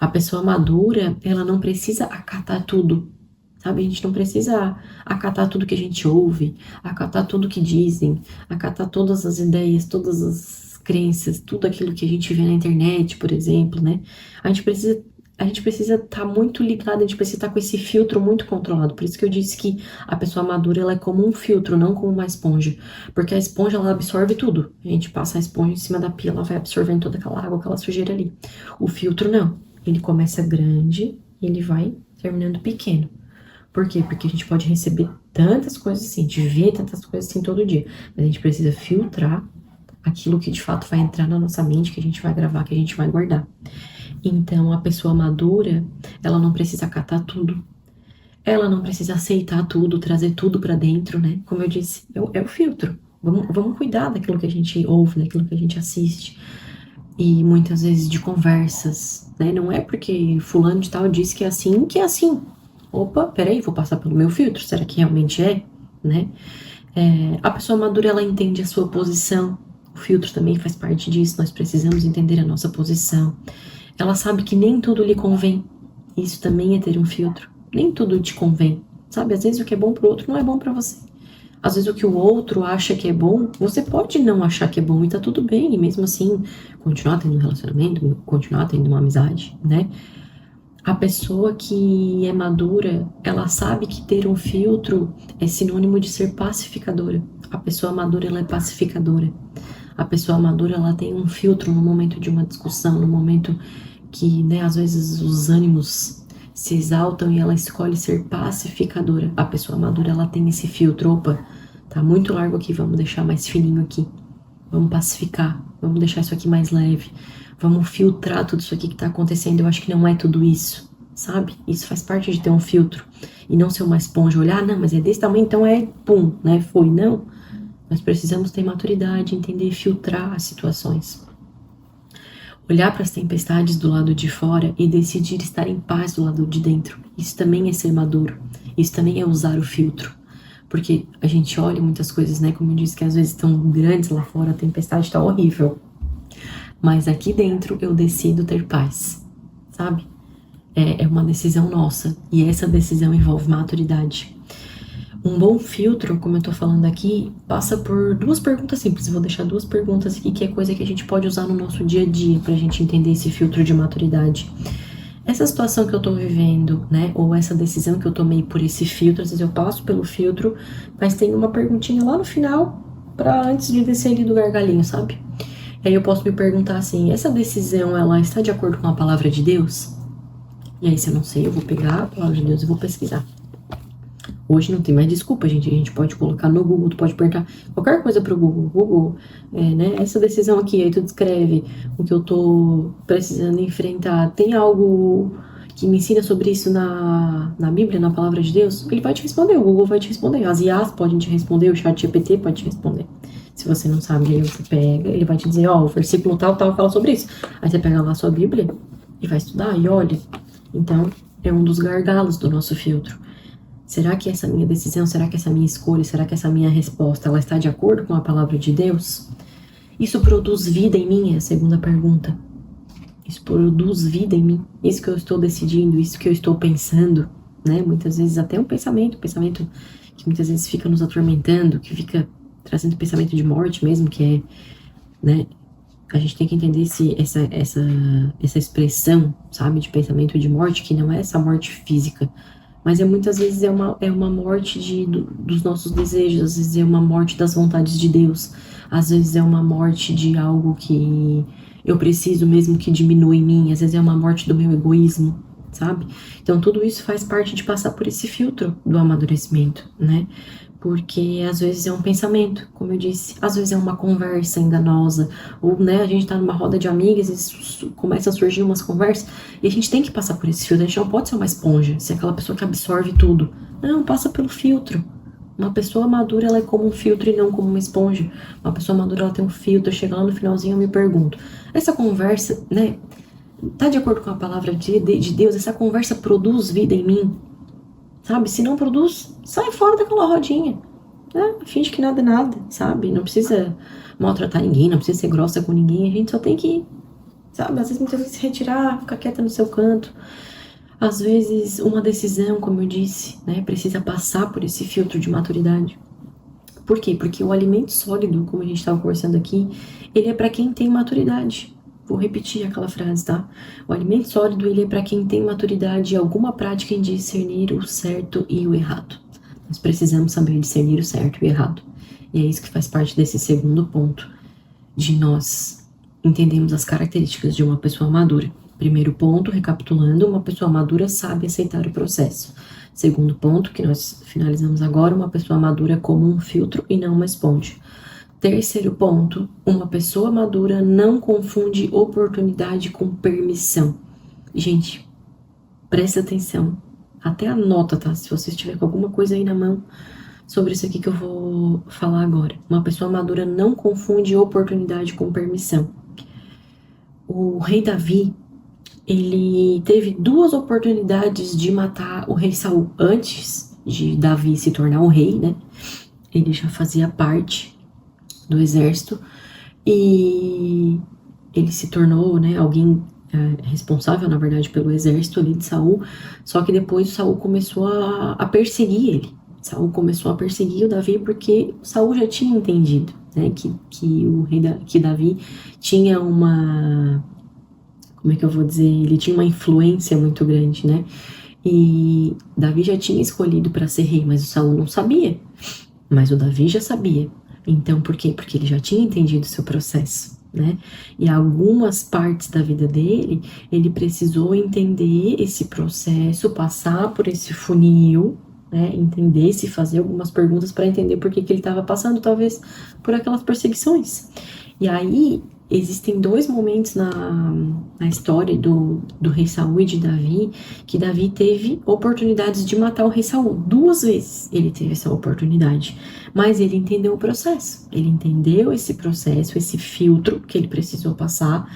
A pessoa madura, ela não precisa acatar tudo, sabe? A gente não precisa acatar tudo que a gente ouve, acatar tudo que dizem, acatar todas as ideias, todas as crenças, tudo aquilo que a gente vê na internet, por exemplo, né? A gente precisa estar muito ligado, a gente precisa estar com esse filtro muito controlado. Por isso que eu disse que a pessoa madura ela é como um filtro, não como uma esponja. Porque a esponja ela absorve tudo. A gente passa a esponja em cima da pia, ela vai absorvendo toda aquela água, aquela sujeira ali. O filtro não. Ele começa grande e ele vai terminando pequeno. Por quê? Porque a gente pode receber tantas coisas assim, a gente vê tantas coisas assim todo dia. Mas a gente precisa filtrar aquilo que de fato vai entrar na nossa mente, que a gente vai gravar, que a gente vai guardar. Então, a pessoa madura, ela não precisa acatar tudo. Ela não precisa aceitar tudo, trazer tudo pra dentro, né? Como eu disse, é o filtro. Vamos cuidar daquilo que a gente ouve, daquilo que a gente assiste. E muitas vezes de conversas, né? Não é porque fulano de tal disse que é assim, que é assim. Opa, peraí, vou passar pelo meu filtro. Será que realmente é? Né? A pessoa madura, ela entende a sua posição. O filtro também faz parte disso. Nós precisamos entender a nossa posição. Ela sabe que nem tudo lhe convém. Isso também é ter um filtro. Nem tudo te convém, sabe? Às vezes o que é bom pro outro não é bom pra você. Às vezes o que o outro acha que é bom, você pode não achar que é bom e tá tudo bem. E mesmo assim, continuar tendo um relacionamento, continuar tendo uma amizade, né? A pessoa que é madura, ela sabe que ter um filtro é sinônimo de ser pacificadora. A pessoa madura, ela é pacificadora. A pessoa madura, ela tem um filtro no momento de uma discussão, no momento que, né, às vezes os ânimos se exaltam e ela escolhe ser pacificadora. A pessoa madura, ela tem esse filtro. Opa, tá muito largo aqui, vamos deixar mais fininho aqui. Vamos pacificar, vamos deixar isso aqui mais leve. Vamos filtrar tudo isso aqui que tá acontecendo. Eu acho que não é tudo isso, sabe? Isso faz parte de ter um filtro. E não ser uma esponja, olhar, não, mas é desse tamanho, então é pum, né? Foi, não. Nós precisamos ter maturidade, entender e filtrar as situações. Olhar para as tempestades do lado de fora e decidir estar em paz do lado de dentro. Isso também é ser maduro. Isso também é usar o filtro. Porque a gente olha muitas coisas, né? Como eu disse, que às vezes estão grandes lá fora, a tempestade está horrível. Mas aqui dentro eu decido ter paz, sabe? É uma decisão nossa. E essa decisão envolve maturidade. Um bom filtro, como eu tô falando aqui, passa por duas perguntas simples. Eu vou deixar duas perguntas aqui, que é coisa que a gente pode usar no nosso dia a dia pra gente entender esse filtro de maturidade. Essa situação que eu tô vivendo, né, ou essa decisão que eu tomei por esse filtro, às vezes eu passo pelo filtro, mas tem uma perguntinha lá no final, pra antes de descer ali do gargalinho, sabe? E aí eu posso me perguntar assim, essa decisão, ela está de acordo com a palavra de Deus? E aí, se eu não sei, eu vou pegar a palavra de Deus e vou pesquisar. Hoje não tem mais desculpa, gente. A gente pode colocar no Google, tu pode perguntar qualquer coisa pro Google. Google, né? Essa decisão aqui, aí tu descreve o que eu tô precisando enfrentar. Tem algo que me ensina sobre isso na Bíblia, na palavra de Deus? Ele vai te responder, o Google vai te responder. As IAs podem te responder, o chat GPT pode te responder. Se você não sabe, aí você pega, ele vai te dizer, ó, o versículo tal, tal, fala sobre isso. Aí você pega lá a sua Bíblia e vai estudar e olha. Então, é um dos gargalos do nosso filtro. Será que essa minha decisão, será que essa minha escolha, será que essa minha resposta, ela está de acordo com a palavra de Deus? Isso produz vida em mim? É a segunda pergunta. Isso produz vida em mim? Isso que eu estou decidindo, isso que eu estou pensando, né? Muitas vezes até um pensamento que muitas vezes fica nos atormentando, que fica trazendo pensamento de morte mesmo, que é, né? A gente tem que entender essa expressão, sabe, de pensamento de morte, que não é essa morte física, mas muitas vezes é uma morte dos nossos desejos, às vezes é uma morte das vontades de Deus, às vezes é uma morte de algo que eu preciso mesmo que diminua em mim, às vezes é uma morte do meu egoísmo, sabe? Então tudo isso faz parte de passar por esse filtro do amadurecimento, né? Porque às vezes é um pensamento, como eu disse, às vezes é uma conversa enganosa, ou, né, a gente tá numa roda de amigas e começa a surgir umas conversas, e a gente tem que passar por esse filtro, a gente não pode ser uma esponja, ser aquela pessoa que absorve tudo. Não, passa pelo filtro. Uma pessoa madura, ela é como um filtro e não como uma esponja. Uma pessoa madura, ela tem um filtro, chega lá no finalzinho eu me pergunto, essa conversa, né, tá de acordo com a palavra de Deus? Essa conversa produz vida em mim? Sabe? Se não produz, sai fora daquela rodinha. Finge que nada é nada, sabe? Não precisa maltratar ninguém, não precisa ser grossa com ninguém. A gente só tem que, sabe? Às vezes, muitas vezes, se retirar, ficar quieta no seu canto. Às vezes, uma decisão, como eu disse, né? Precisa passar por esse filtro de maturidade. Por quê? Porque o alimento sólido, como a gente estava conversando aqui, ele é para quem tem maturidade. Vou repetir aquela frase, tá? O alimento sólido, ele é para quem tem maturidade e alguma prática em discernir o certo e o errado. Nós precisamos saber discernir o certo e o errado. E é isso que faz parte desse segundo ponto, de nós entendermos as características de uma pessoa madura. Primeiro ponto, recapitulando, uma pessoa madura sabe aceitar o processo. Segundo ponto, que nós finalizamos agora, uma pessoa madura como um filtro e não uma esponja. Terceiro ponto, uma pessoa madura não confunde oportunidade com permissão. Gente, presta atenção, até anota, tá? Se você estiver com alguma coisa aí na mão sobre isso aqui que eu vou falar agora. Uma pessoa madura não confunde oportunidade com permissão. O rei Davi, ele teve duas oportunidades de matar o rei Saul antes de Davi se tornar o rei, né? Ele já fazia parte do exército e ele se tornou, né, alguém responsável, na verdade, pelo exército ali de Saul, só que depois Saul começou a perseguir ele. Saul começou a perseguir o Davi porque Saul já tinha entendido, né, que Davi tinha uma, como é que eu vou dizer, ele tinha uma influência muito grande, né, e Davi já tinha escolhido para ser rei, mas o Saul não sabia, mas o Davi já sabia. Então, por quê? Porque ele já tinha entendido o seu processo, né? E algumas partes da vida dele, ele precisou entender esse processo, passar por esse funil, né? Entender, se fazer algumas perguntas para entender por que ele estava passando, talvez, por aquelas perseguições. E aí, existem dois momentos na história do rei Saul e de Davi, que Davi teve oportunidades de matar o rei Saul. 2 vezes ele teve essa oportunidade. Mas ele entendeu o processo. Ele entendeu esse processo, esse filtro que ele precisou passar.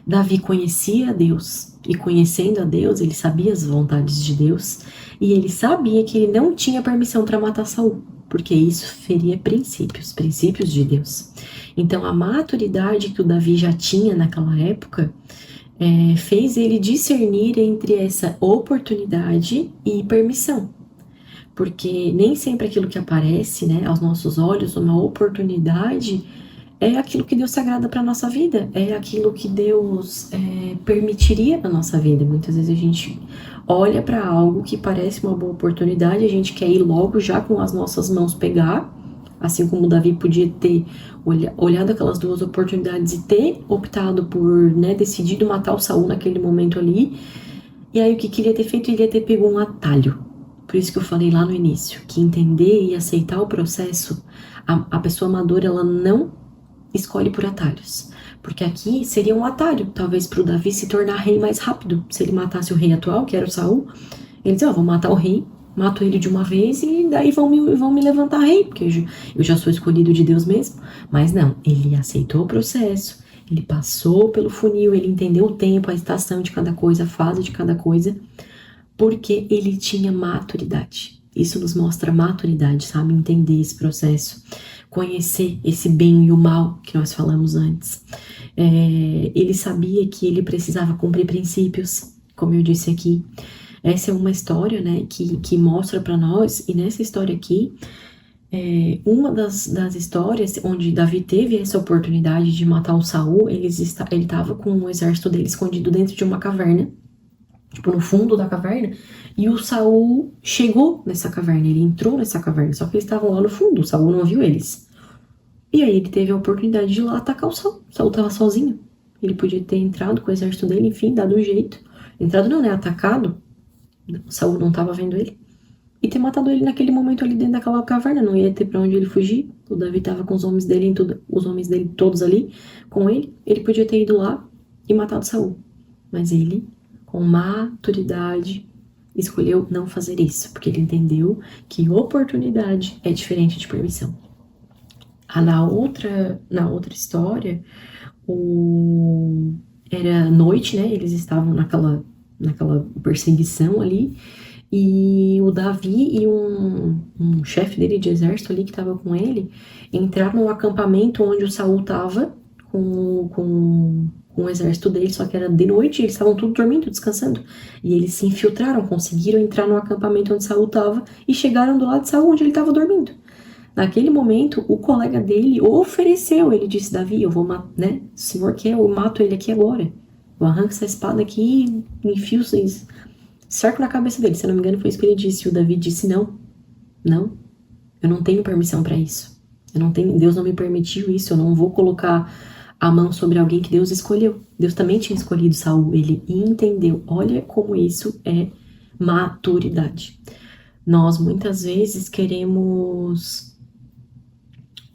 Davi conhecia a Deus. E conhecendo a Deus, ele sabia as vontades de Deus. E ele sabia que ele não tinha permissão para matar Saul, porque isso feria princípios de Deus. Então, a maturidade que o Davi já tinha naquela época fez ele discernir entre essa oportunidade e permissão. Porque nem sempre aquilo que aparece, né, aos nossos olhos, uma oportunidade, é aquilo que Deus se agrada para a nossa vida, é aquilo que Deus permitiria na nossa vida. Muitas vezes a gente olha para algo que parece uma boa oportunidade, a gente quer ir logo já com as nossas mãos pegar, assim como Davi podia ter olhado aquelas 2 oportunidades e ter optado por, né, decidido matar o Saul naquele momento ali. E aí o que queria ter feito? Ele ia ter pego um atalho. Por isso que eu falei lá no início, que entender e aceitar o processo, a pessoa madura, ela não escolhe por atalhos. Porque aqui seria um atalho, talvez para o Davi se tornar rei mais rápido. Se ele matasse o rei atual, que era o Saul, ele dizia, vou matar o rei, mato ele de uma vez e daí vão me levantar rei, porque eu já sou escolhido de Deus mesmo. Mas não, ele aceitou o processo, ele passou pelo funil, ele entendeu o tempo, a estação de cada coisa, a fase de cada coisa, porque ele tinha maturidade. Isso nos mostra maturidade, sabe? Entender esse processo, conhecer esse bem e o mal que nós falamos antes. Ele sabia que ele precisava cumprir princípios, como eu disse aqui. Essa é uma história, né, que mostra para nós, e nessa história aqui, uma das histórias onde Davi teve essa oportunidade de matar o Saul, ele estava com o exército dele escondido dentro de uma caverna, tipo no fundo da caverna, e o Saul chegou nessa caverna, ele entrou nessa caverna, só que eles estavam lá no fundo, o Saul não viu eles. E aí ele teve a oportunidade de ir lá atacar o Saul. O Saul estava sozinho. Ele podia ter entrado com o exército dele, enfim, dado um jeito. Entrado não, né? Atacado. O Saul não estava vendo ele. E ter matado ele naquele momento ali dentro daquela caverna. Não ia ter pra onde ele fugir. O Davi estava com os homens dele todos ali com ele. Ele podia ter ido lá e matado Saul. Mas ele, com maturidade, escolheu não fazer isso. Porque ele entendeu que oportunidade é diferente de permissão. Na outra história, era noite, né? Eles estavam naquela perseguição ali. E o Davi e um chefe dele de exército ali que estava com ele entraram no acampamento onde o Saul estava com o exército dele, só que era de noite, eles estavam tudo dormindo, descansando. E eles se infiltraram, conseguiram entrar no acampamento onde Saul estava e chegaram do lado de Saul onde ele estava dormindo. Naquele momento, o colega dele ofereceu, ele disse, Davi, eu vou matar, né? O senhor quer, eu mato ele aqui agora. Eu arranco essa espada aqui e enfio vocês. Cerco na cabeça dele, se eu não me engano foi isso que ele disse. E o Davi disse, não, eu não tenho permissão para isso. Deus não me permitiu isso, eu não vou colocar a mão sobre alguém que Deus escolheu. Deus também tinha escolhido Saul, ele entendeu. Olha como isso é maturidade. Nós muitas vezes queremos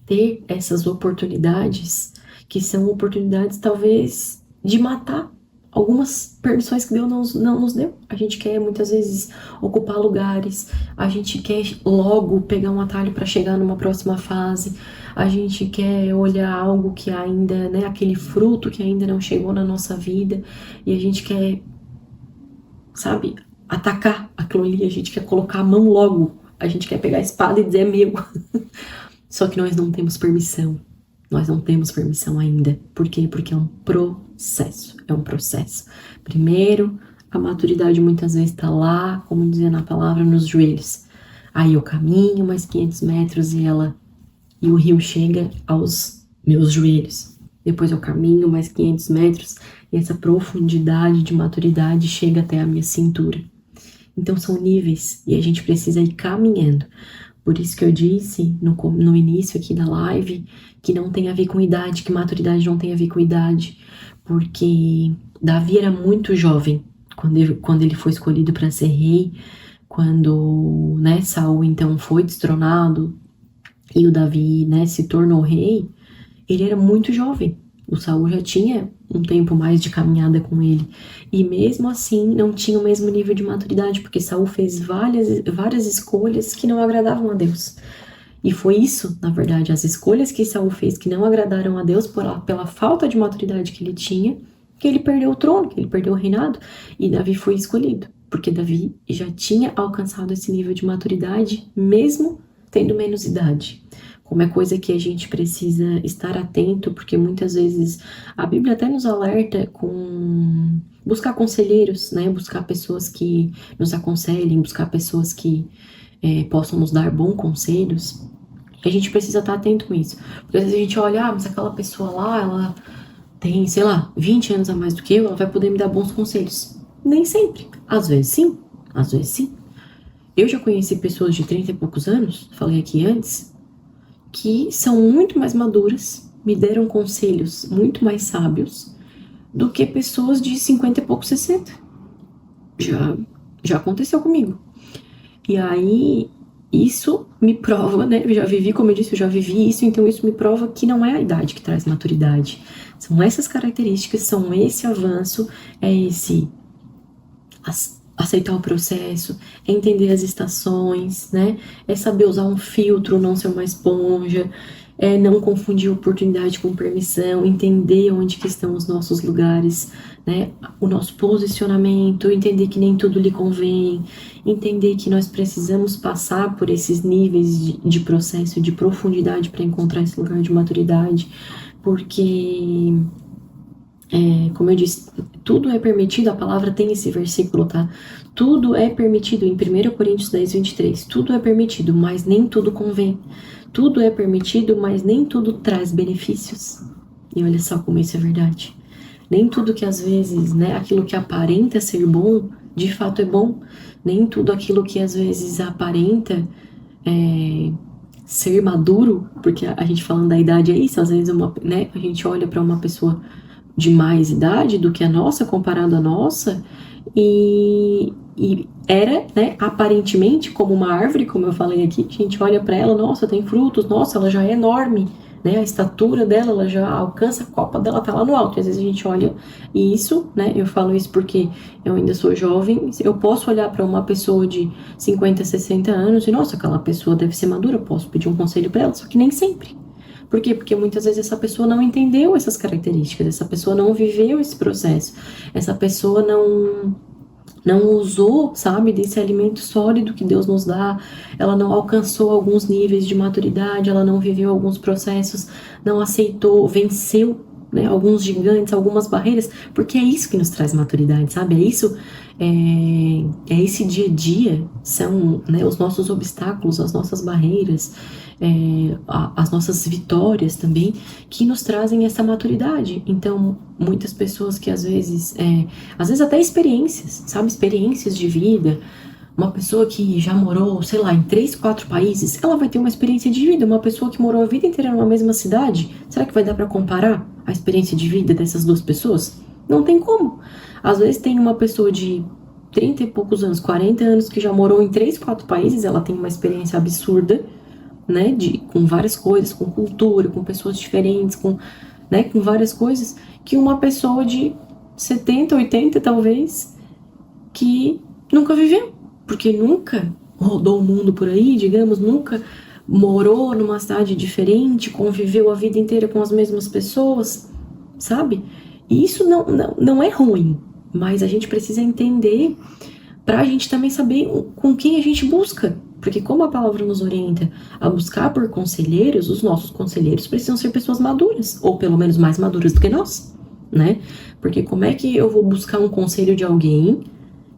ter essas oportunidades, que são oportunidades talvez de matar algumas permissões que Deus não nos deu. A gente quer muitas vezes ocupar lugares, a gente quer logo pegar um atalho para chegar numa próxima fase, a gente quer olhar algo que ainda, né, aquele fruto que ainda não chegou na nossa vida, e a gente quer, sabe, atacar aquilo ali, a gente quer colocar a mão logo, a gente quer pegar a espada e dizer é meu. Só que nós não temos permissão. Nós não temos permissão ainda. Por quê? Porque é um processo. processo, é um processo. Primeiro, a maturidade muitas vezes está lá, como dizia na palavra, nos joelhos. Aí eu caminho mais 500 metros e o rio chega aos meus joelhos. Depois eu caminho mais 500 metros e essa profundidade de maturidade chega até a minha cintura. Então são níveis e a gente precisa ir caminhando. Por isso que eu disse no início aqui da live que não tem a ver com idade, que maturidade não tem a ver com idade, porque Davi era muito jovem quando ele foi escolhido para ser rei, quando, né, Saul então foi destronado e o Davi, né, se tornou rei. Ele era muito jovem. O Saul já tinha um tempo mais de caminhada com ele. E mesmo assim não tinha o mesmo nível de maturidade, porque Saul fez várias escolhas que não agradavam a Deus. E foi isso, na verdade, as escolhas que Saul fez que não agradaram a Deus pela falta de maturidade que ele tinha, que ele perdeu o trono, que ele perdeu o reinado, e Davi foi escolhido, porque Davi já tinha alcançado esse nível de maturidade, mesmo tendo menos idade. Como é coisa que a gente precisa estar atento, porque muitas vezes a Bíblia até nos alerta com buscar conselheiros, né? Buscar pessoas que nos aconselhem, buscar pessoas que possam nos dar bons conselhos. E a gente precisa estar atento com isso. Porque às vezes a gente olha, mas aquela pessoa lá, ela tem, sei lá, 20 anos a mais do que eu, ela vai poder me dar bons conselhos. Nem sempre. Às vezes sim, às vezes sim. Eu já conheci pessoas de 30 e poucos anos, falei aqui antes, que são muito mais maduras, me deram conselhos muito mais sábios do que pessoas de 50 e pouco, 60. Já aconteceu comigo. E aí, isso me prova, né? Eu já vivi, como eu disse, eu já vivi isso, então isso me prova que não é a idade que traz maturidade. São essas características, são esse avanço, é esse aceitar o processo, é entender as estações, né? É saber usar um filtro, não ser uma esponja, é não confundir oportunidade com permissão, entender onde que estão os nossos lugares, né? O nosso posicionamento, entender que nem tudo lhe convém, entender que nós precisamos passar por esses níveis de processo, de profundidade para encontrar esse lugar de maturidade, porque como eu disse, tudo é permitido, a palavra tem esse versículo, tá? Tudo é permitido, em 1 Coríntios 10, 23, tudo é permitido, mas nem tudo convém. Tudo é permitido, mas nem tudo traz benefícios. E olha só como isso é verdade. Nem tudo que às vezes, né, aquilo que aparenta ser bom, de fato é bom. Nem tudo aquilo que às vezes aparenta ser maduro, porque a gente falando da idade é isso, às vezes né, a gente olha para uma pessoa de mais idade do que a nossa, comparado à nossa, e era, né, aparentemente como uma árvore, como eu falei aqui, a gente olha para ela, nossa, tem frutos, nossa, ela já é enorme, né, a estatura dela, ela já alcança a copa dela, tá lá no alto, e às vezes a gente olha, e isso, né, eu falo isso porque eu ainda sou jovem, eu posso olhar para uma pessoa de 50, 60 anos e, nossa, aquela pessoa deve ser madura, eu posso pedir um conselho para ela, só que nem sempre. Por quê? Porque muitas vezes essa pessoa não entendeu essas características, essa pessoa não viveu esse processo, essa pessoa não usou, sabe, desse alimento sólido que Deus nos dá, ela não alcançou alguns níveis de maturidade, ela não viveu alguns processos, não aceitou, venceu, né, alguns gigantes, algumas barreiras, porque é isso que nos traz maturidade, sabe? É esse dia a dia, são, né, os nossos obstáculos, as nossas barreiras, as nossas vitórias também, que nos trazem essa maturidade. Então, muitas pessoas que às vezes até experiências, sabe, experiências de vida, uma pessoa que já morou, sei lá, em 3, 4 países, ela vai ter uma experiência de vida. Uma pessoa que morou a vida inteira numa mesma cidade, será que vai dar para comparar a experiência de vida dessas duas pessoas? Não tem como. Às vezes tem uma pessoa de 30 e poucos anos, 40 anos, que já morou em 3, 4 países, ela tem uma experiência absurda, né, com várias coisas, com cultura, com pessoas diferentes, né, com várias coisas, que uma pessoa de 70, 80 talvez, que nunca viveu, porque nunca rodou o mundo por aí, digamos, nunca morou numa cidade diferente, conviveu a vida inteira com as mesmas pessoas, sabe? E isso não é ruim, mas a gente precisa entender para a gente também saber com quem a gente busca. Porque como a palavra nos orienta a buscar por conselheiros, os nossos conselheiros precisam ser pessoas maduras, ou pelo menos mais maduras do que nós. né? Porque como é que eu vou buscar um conselho de alguém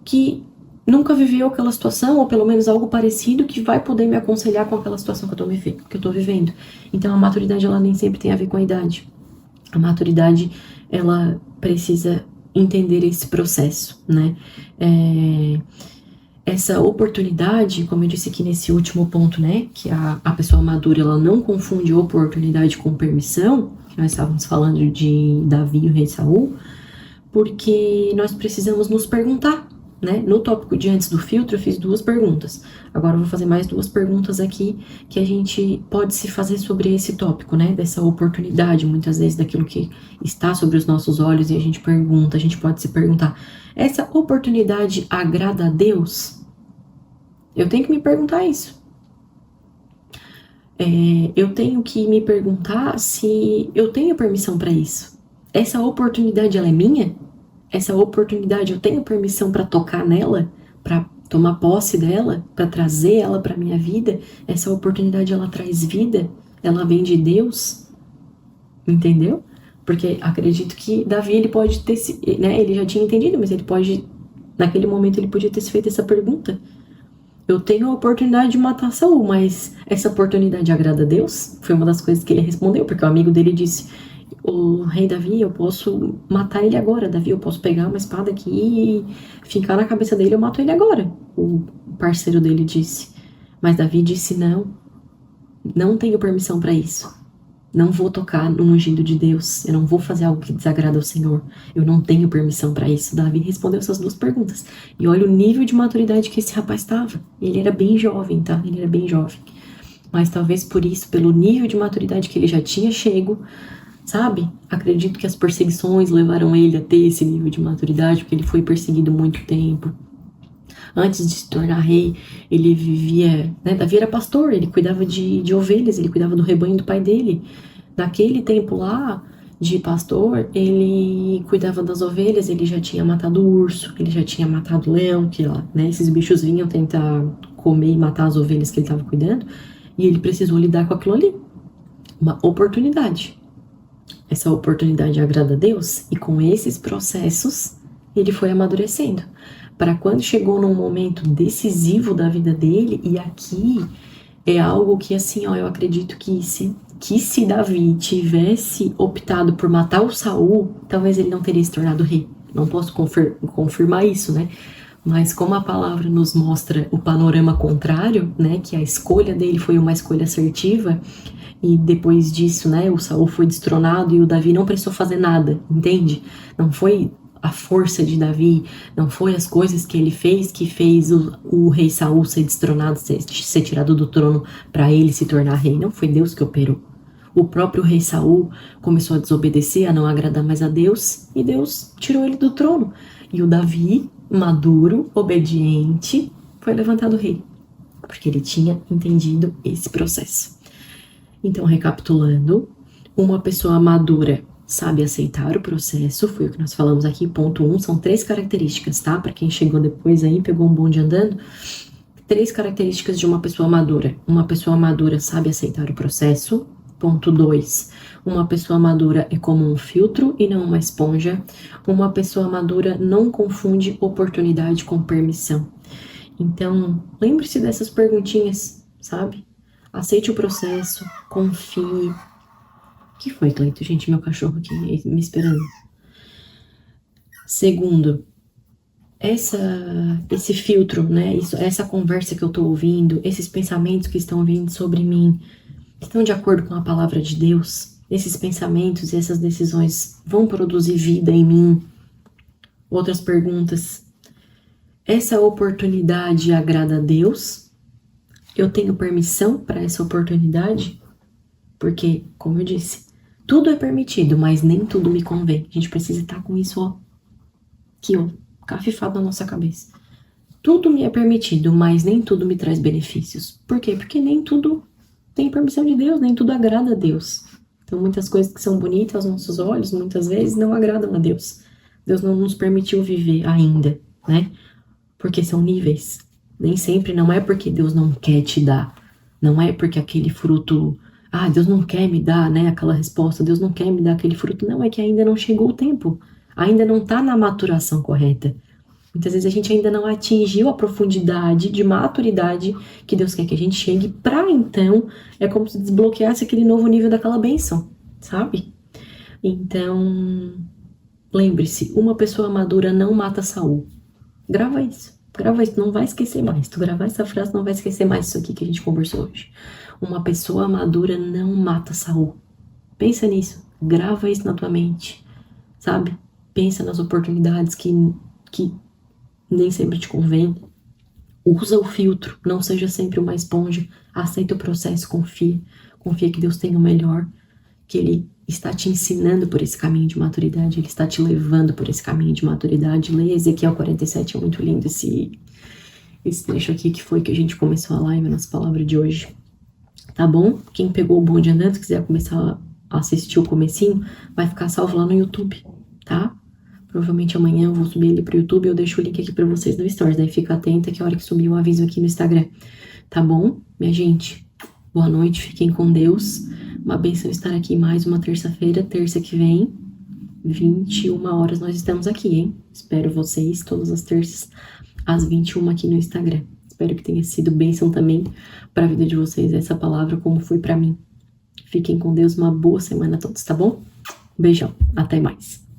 que nunca viveu aquela situação, ou pelo menos algo parecido, que vai poder me aconselhar com aquela situação que eu tô vivendo? Então a maturidade, ela nem sempre tem a ver com a idade. A maturidade, ela precisa entender esse processo, né? Essa oportunidade, como eu disse aqui nesse último ponto, né, que a pessoa madura, ela não confunde oportunidade com permissão, que nós estávamos falando de Davi e o rei Saul, porque nós precisamos nos perguntar, né? No tópico de antes do filtro, eu fiz 2 perguntas. Agora eu vou fazer mais 2 perguntas aqui que a gente pode se fazer sobre esse tópico, né? Dessa oportunidade, muitas vezes, daquilo que está sobre os nossos olhos, e a gente pergunta, a gente pode se perguntar: essa oportunidade agrada a Deus? Eu tenho que me perguntar isso. Eu tenho que me perguntar se eu tenho permissão para isso. Essa oportunidade, ela é minha? Essa oportunidade, eu tenho permissão para tocar nela, para tomar posse dela, para trazer ela para minha vida? Essa oportunidade, ela traz vida? Ela vem de Deus? Entendeu? Porque acredito que Davi, ele pode ter, né, ele já tinha entendido, mas ele pode, naquele momento, ele podia ter se feito essa pergunta. Eu tenho a oportunidade de matar Saul, mas essa oportunidade agrada a Deus? Foi uma das coisas que ele respondeu, porque o amigo dele disse: o rei Davi, eu posso matar ele agora. Davi, eu posso pegar uma espada aqui e fincar na cabeça dele, eu mato ele agora. O parceiro dele disse. Mas Davi disse: não tenho permissão para isso. Não vou tocar no ungido de Deus. Eu não vou fazer algo que desagrada ao Senhor. Eu não tenho permissão para isso. Davi respondeu essas 2 perguntas. E olha o nível de maturidade que esse rapaz estava. Ele era bem jovem, tá? Ele era bem jovem. Mas talvez por isso, pelo nível de maturidade que ele já tinha chego, sabe? Acredito que as perseguições levaram ele a ter esse nível de maturidade, porque ele foi perseguido muito tempo. Antes de se tornar rei, ele vivia, né? Davi era pastor, ele cuidava de ovelhas, ele cuidava do rebanho do pai dele. Naquele tempo lá, de pastor, ele cuidava das ovelhas, ele já tinha matado o urso, ele já tinha matado o leão, que lá, né? Esses bichos vinham tentar comer e matar as ovelhas que ele estava cuidando, e ele precisou lidar com aquilo ali. Uma oportunidade. Essa oportunidade agrada a Deus, e com esses processos, ele foi amadurecendo. Para quando chegou num momento decisivo da vida dele, e aqui é algo que, assim, ó, eu acredito que se Davi tivesse optado por matar o Saul, talvez ele não teria se tornado rei. Não posso confirmar isso, né? Mas como a palavra nos mostra o panorama contrário, né, que a escolha dele foi uma escolha assertiva, e depois disso, né, o Saul foi destronado e o Davi não precisou fazer nada, entende? Não foi a força de Davi, não foi as coisas que ele fez que fez o rei Saul ser destronado, ser tirado do trono para ele se tornar rei. Não foi Deus que operou. O próprio rei Saul começou a desobedecer, a não agradar mais a Deus, e Deus tirou ele do trono. E o Davi, maduro, obediente, foi levantado rei, porque ele tinha entendido esse processo. Então, recapitulando, uma pessoa madura sabe aceitar o processo, foi o que nós falamos aqui, ponto 1, são 3 características, tá? Para quem chegou depois aí, pegou um bonde andando, 3 características de uma pessoa madura. Uma pessoa madura sabe aceitar o processo. Ponto 2, uma pessoa madura é como um filtro e não uma esponja. Uma pessoa madura não confunde oportunidade com permissão. Então, lembre-se dessas perguntinhas, sabe? Aceite o processo, confie. O que foi, Cleito? Gente, meu cachorro aqui me esperando. Segundo, esse filtro, né? Essa conversa que eu tô ouvindo, esses pensamentos que estão vindo sobre mim, estão de acordo com a palavra de Deus? Esses pensamentos e essas decisões vão produzir vida em mim? Outras perguntas. Essa oportunidade agrada a Deus? Eu tenho permissão para essa oportunidade? Porque, como eu disse, tudo é permitido, mas nem tudo me convém. A gente precisa estar com isso, ó, aqui, ó, cafifado na nossa cabeça. Tudo me é permitido, mas nem tudo me traz benefícios. Por quê? Porque nem tudo tem permissão de Deus, nem tudo agrada a Deus. Então, muitas coisas que são bonitas aos nossos olhos, muitas vezes não agradam a Deus. Deus não nos permitiu viver ainda, né? Porque são níveis. Nem sempre não é porque Deus não quer te dar. Não é porque aquele fruto Ah, Deus não quer me dar, né, aquela resposta, Deus não quer me dar aquele fruto. Não, é que ainda não chegou o tempo. Ainda não está na maturação correta. Muitas vezes a gente ainda não atingiu a profundidade de maturidade que Deus quer que a gente chegue para então, é como se desbloqueasse aquele novo nível daquela bênção, sabe? Então, lembre-se, uma pessoa madura não mata Saul. Grava isso, não vai esquecer mais. Tu gravar essa frase, não vai esquecer mais isso aqui que a gente conversou hoje. Uma pessoa madura não mata Saul. Pensa nisso, grava isso na tua mente, sabe? Pensa nas oportunidades que nem sempre te convém. Usa o filtro, não seja sempre uma esponja. Aceita o processo, confia. Confia que Deus tem o melhor, que Ele está te ensinando por esse caminho de maturidade, Ele está te levando por esse caminho de maturidade. Leia Ezequiel 47, é muito lindo esse trecho aqui, que foi que a gente começou a live, a nossa palavra de hoje. Tá bom? Quem pegou o bonde andando, quiser começar a assistir o comecinho, vai ficar salvo lá no YouTube, tá? Provavelmente amanhã eu vou subir ele pro YouTube, eu deixo o link aqui pra vocês no Stories, daí fica atenta que a hora que subir eu aviso aqui no Instagram, tá bom? Minha gente, boa noite, fiquem com Deus, uma bênção estar aqui mais uma terça-feira, terça que vem, 21 horas nós estamos aqui, hein? Espero vocês todas as terças, às 21 aqui no Instagram. Espero que tenha sido bênção também para a vida de vocês essa palavra, como foi para mim. Fiquem com Deus, uma boa semana a todos, tá bom? Beijão, até mais.